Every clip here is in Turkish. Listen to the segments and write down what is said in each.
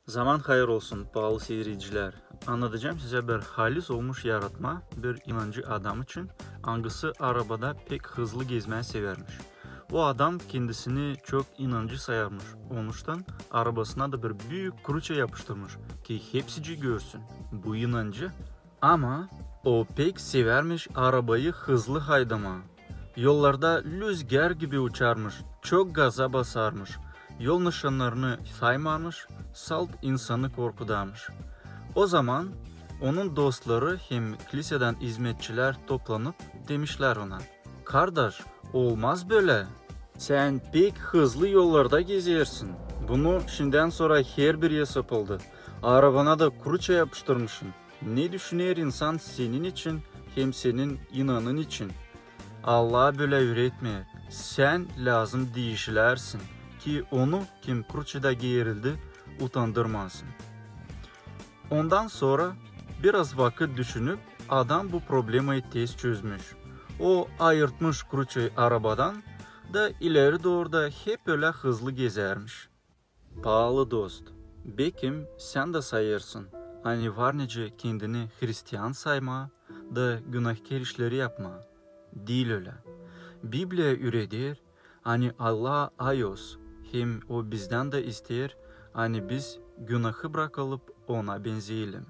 Zaman hayır olsun pahalı seyirciler. Anlatacağım size bir halis olmuş yaratma bir inancı adam için hangisi arabada pek hızlı gezmeyi severmiş. O adam kendisini çok inancı sayarmış. Olmuştan arabasına da bir büyük kruça yapıştırmış ki hepsici görsün bu inancı. Ama o pek severmiş arabayı hızlı haydama. Yollarda rüzgar gibi uçarmış, çok gaza basarmış. Yol nişanlarını saymamış, salt insanı korkudarmış. O zaman onun dostları hem kiliseden hizmetçiler toplanıp demişler ona: "Kardeş, olmaz böyle. Sen pek hızlı yollarda gezersin. Bunu şimdiden sonra her bir yapıldı. Arabana da kruça yapıştırmışsın. Ne düşünür insan senin için hem senin inanın için? Allah böyle öğretmiyor. Sen lazım değişilersin ki onu kim kruçada gerildi utandırmasın." Ondan sonra biraz vakit düşünüp adam bu problemi tez çözmüş. O ayırtmış kruçayı arabadan da ileri doğru da hep öyle hızlı gezermiş. Pahalı dost, belki sen de sayırsın. Hani var nece kendini Hristiyan sayma da günahkar işleri yapma. Değil öyle. Biblia üredir, hani Allah ayos, hem o bizden de ister, hani biz günahı bırakalım ona benzeyelim.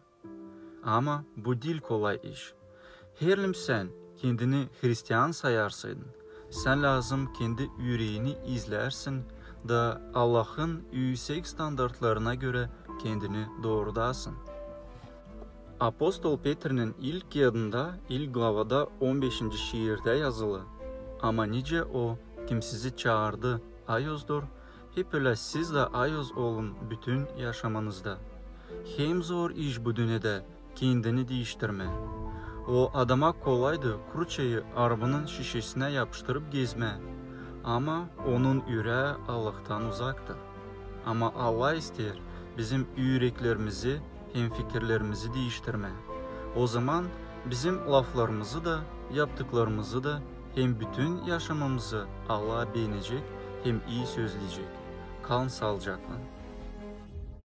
Ama bu değil kolay iş. Herlim sen kendini Hristiyan sayarsın, sen lazım kendi yüreğini izlersin da Allah'ın yüksek standartlarına göre kendini doğrudasın. Apostol Petr'in ilk yazında, ilk glavada 15. şiirde yazılı: "Ama nice o kim sizi çağırdı ayozdur, hep öyle siz de ayoz olun bütün yaşamanızda." Hem zor iş bu dünyada kendini değiştirme. O adama kolaydı kruçayı arabanın şişesine yapıştırıp gezme. Ama onun yüreği Allah'tan uzaktır. Ama Allah ister bizim yüreklerimizi hem fikirlerimizi değiştirme. O zaman bizim laflarımızı da yaptıklarımızı da hem bütün yaşamımızı Allah beğenecek hem iyi sözleyecek. Kalın sağlıcakla.